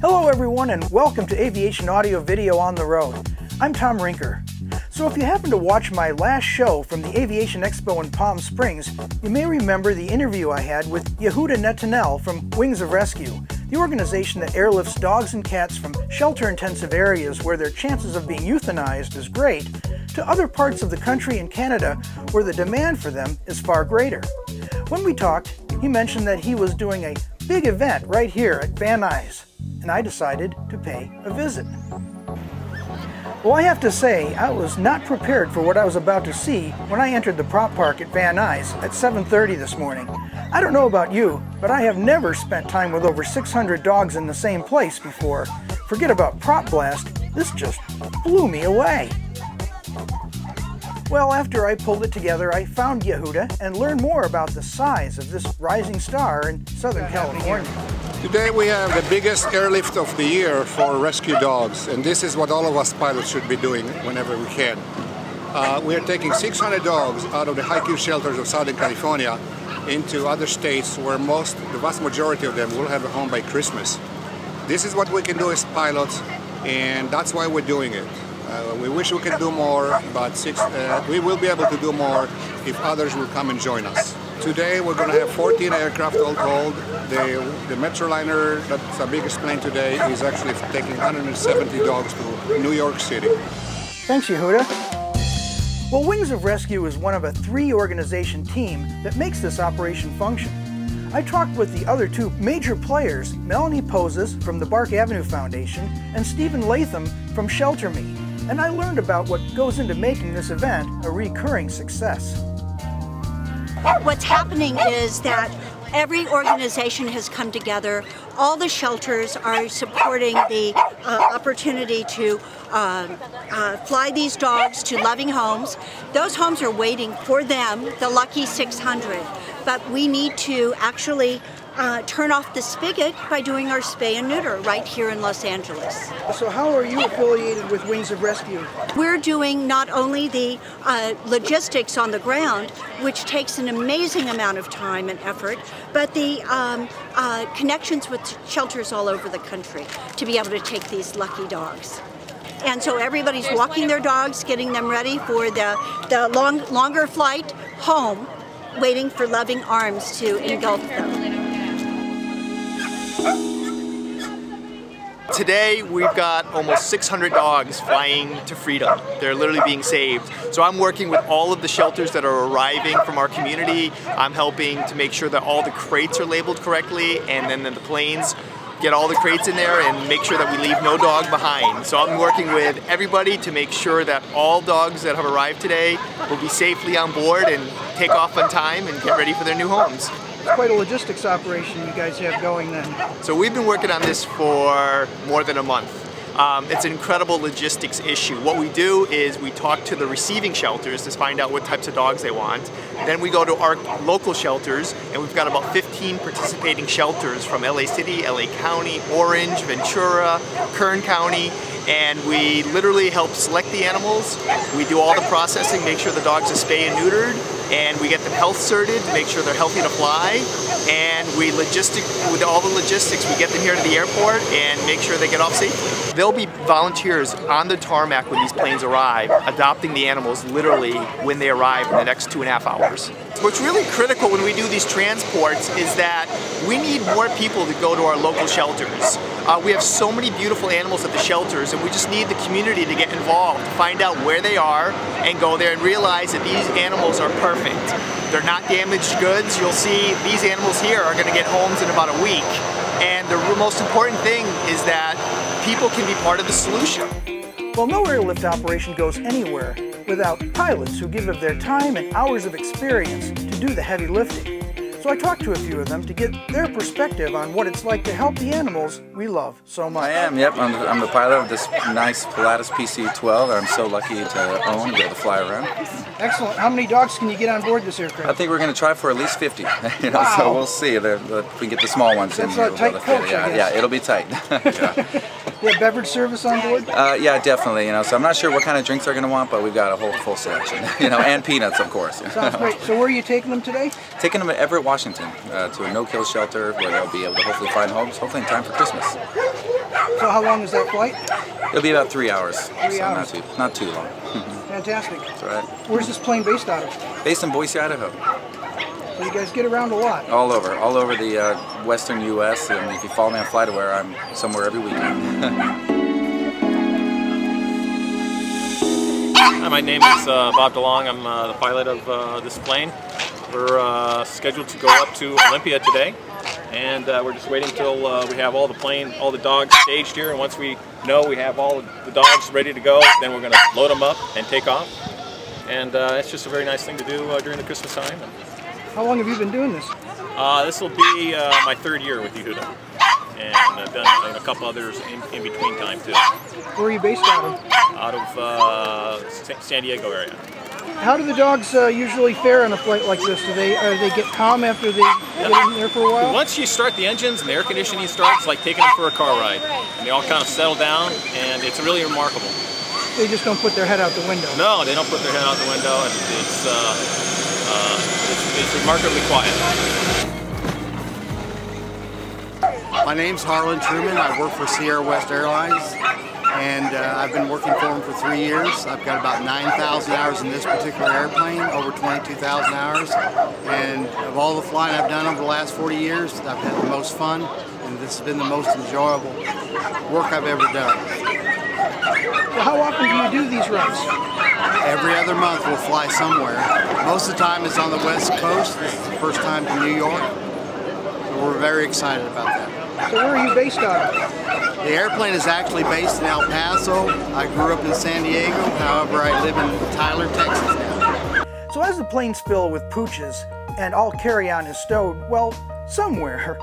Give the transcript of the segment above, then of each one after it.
Hello everyone and welcome to Aviation Audio Video on the Road. I'm Tom Rinker. So if you happen to watch my last show from the Aviation Expo in Palm Springs, you may remember the interview I had with Yehuda Netanel from Wings of Rescue, the organization that airlifts dogs and cats from shelter-intensive areas where their chances of being euthanized is great, to other parts of the country and Canada where the demand for them is far greater. When we talked, he mentioned that he was doing a big event right here at Van Nuys, and I decided to pay a visit. Well, I have to say, I was not prepared for what I was about to see when I entered the prop park at Van Nuys at 7:30 this morning. I don't know about you, but I have never spent time with over 600 dogs in the same place before. Forget about prop blast, this just blew me away. Well, after I pulled it together, I found Yehuda and learned more about the size of this rising star in Southern California. Today we have the biggest airlift of the year for rescue dogs, and this is what all of us pilots should be doing whenever we can. We are taking 600 dogs out of the high-Q shelters of Southern California into other states where the vast majority of them will have a home by Christmas. This is what we can do as pilots, and that's why we're doing it. We wish we could do more, but we will be able to do more if others will come and join us. Today we're going to have 14 aircraft all told. The Metroliner, that's our biggest plane today, is actually taking 170 dogs to New York City. Thanks, Yehuda. Well, Wings of Rescue is one of a 3-organization team that makes this operation function. I talked with the other 2 major players, Melanie Poses from the Bark Avenue Foundation and Stephen Latham from Shelter Me, and I learned about what goes into making this event a recurring success. What's happening is that every organization has come together. All the shelters are supporting the opportunity to fly these dogs to loving homes. Those homes are waiting for them, the lucky 600. But we need to actually turn off the spigot by doing our spay and neuter right here in Los Angeles. So how are you affiliated with Wings of Rescue? We're doing not only the logistics on the ground, which takes an amazing amount of time and effort, but the connections with shelters all over the country to be able to take these lucky dogs. And so everybody's walking their dogs, getting them ready for the longer flight home, waiting for loving arms to engulf them. Today we've got almost 600 dogs flying to freedom. They're literally being saved. So I'm working with all of the shelters that are arriving from our community. I'm helping to make sure that all the crates are labeled correctly, and then the planes get all the crates in there and make sure that we leave no dog behind. So I'm working with everybody to make sure that all dogs that have arrived today will be safely on board and take off on time and get ready for their new homes. It's quite a logistics operation you guys have going then. So we've been working on this for more than a month. It's an incredible logistics issue. What we do is we talk to the receiving shelters to find out what types of dogs they want. Then we go to our local shelters, and we've got about 15 participating shelters from LA City, LA County, Orange, Ventura, Kern County, and we literally help select the animals. We do all the processing, make sure the dogs are spay and neutered, and we get them health certed to make sure they're healthy to fly, and with all the logistics, we get them here to the airport and make sure they get off safely. There'll be volunteers on the tarmac when these planes arrive, adopting the animals literally when they arrive in the next 2.5 hours. What's really critical when we do these transports is that we need more people to go to our local shelters. We have so many beautiful animals at the shelters, and we just need the community to get involved, to find out where they are and go there and realize that these animals are perfect. They're not damaged goods. You'll see these animals here are going to get homes in about a week. And the most important thing is that people can be part of the solution. Well, no airlift operation goes anywhere without pilots who give of their time and hours of experience to do the heavy lifting. So I talked to a few of them to get their perspective on what it's like to help the animals we love so much. I am, yep. I'm the pilot of this nice Pilatus PC-12 that I'm so lucky to own and be able to fly around. Excellent. How many dogs can you get on board this aircraft? I think we're going to try for at least 50. Wow. So we'll see if we can get the small ones in. That's a tight coach, I guess. Yeah, it'll be tight. Yeah. You have beverage service on board? Yeah, definitely. So I'm not sure what kind of drinks they're going to want, but we've got a whole full selection. And peanuts, of course. Sounds great. So where are you taking them today? Taking them to Everett, Washington, to a no-kill shelter where they'll be able to hopefully find homes, hopefully in time for Christmas. So how long is that flight? It'll be about 3 hours. 3 hours. Not too long. Fantastic. That's all right. Where's this plane based out of? Based in Boise, Idaho. So you guys get around a lot. All over the western U.S. And if you follow me on FlightAware, I'm somewhere every weekend. Hi, my name is Bob DeLong. I'm the pilot of this plane. We're scheduled to go up to Olympia today, and we're just waiting till we have all the dogs staged here. And once we know we have all the dogs ready to go, then we're going to load them up and take off. And it's just a very nice thing to do during the Christmas time. How long have you been doing this? This will be my 3rd year with Yehuda, and I've done a couple others in between time too. Where are you based out of? Out of San Diego area. How do the dogs usually fare on a flight like this? Do they get calm after they get in there for a while? Once you start the engines and the air conditioning starts, like taking them for a car ride, and they all kind of settle down, and it's really remarkable. They just don't put their head out the window? No, they don't put their head out the window, and it's remarkably quiet. My name's Harlan Truman. I work for Sierra West Airlines, and I've been working for them for 3 years. I've got about 9,000 hours in this particular airplane, over 22,000 hours. And of all the flying I've done over the last 40 years, I've had the most fun, and this has been the most enjoyable work I've ever done. So how often do you do these runs? Every other month we'll fly somewhere. Most of the time it's on the West Coast. This is the first time to New York. So we're very excited about that. So where are you based out of? The airplane is actually based in El Paso. I grew up in San Diego. However, I live in Tyler, Texas now. So as the planes fill with pooches and all carry-on is stowed, well, somewhere,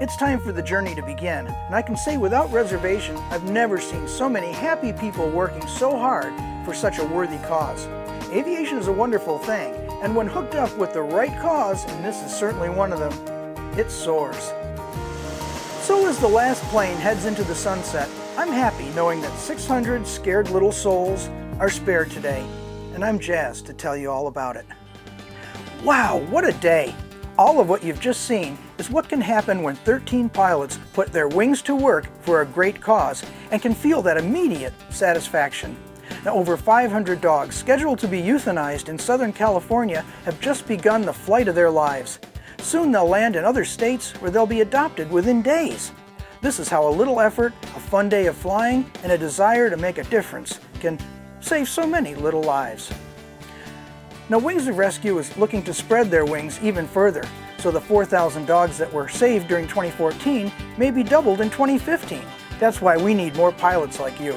it's time for the journey to begin. And I can say without reservation, I've never seen so many happy people working so hard for such a worthy cause. Aviation is a wonderful thing, and when hooked up with the right cause, and this is certainly one of them, it soars. So as the last plane heads into the sunset, I'm happy knowing that 600 scared little souls are spared today, and I'm jazzed to tell you all about it. Wow, what a day! All of what you've just seen is what can happen when 13 pilots put their wings to work for a great cause and can feel that immediate satisfaction. Now, over 500 dogs scheduled to be euthanized in Southern California have just begun the flight of their lives. Soon they'll land in other states where they'll be adopted within days. This is how a little effort, a fun day of flying, and a desire to make a difference can save so many little lives. Now, Wings of Rescue is looking to spread their wings even further, so the 4,000 dogs that were saved during 2014 may be doubled in 2015. That's why we need more pilots like you.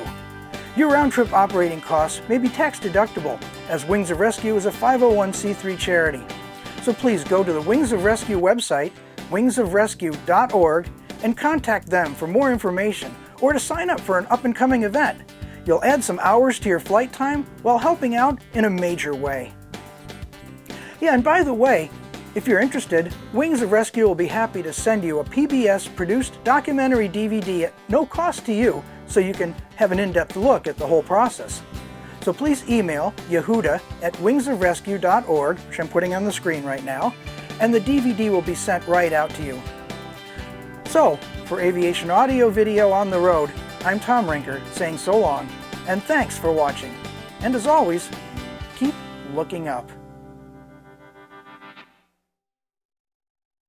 Your round-trip operating costs may be tax deductible, as Wings of Rescue is a 501c3 charity. So please go to the Wings of Rescue website, wingsofrescue.org, and contact them for more information or to sign up for an up-and-coming event. You'll add some hours to your flight time while helping out in a major way. Yeah, and by the way, if you're interested, Wings of Rescue will be happy to send you a PBS-produced documentary DVD at no cost to you, so you can have an in-depth look at the whole process. So please email yehuda@wingsofrescue.org, which I'm putting on the screen right now, and the DVD will be sent right out to you. So, for Aviation Audio Video on the Road, I'm Tom Rinker saying so long, and thanks for watching. And as always, keep looking up.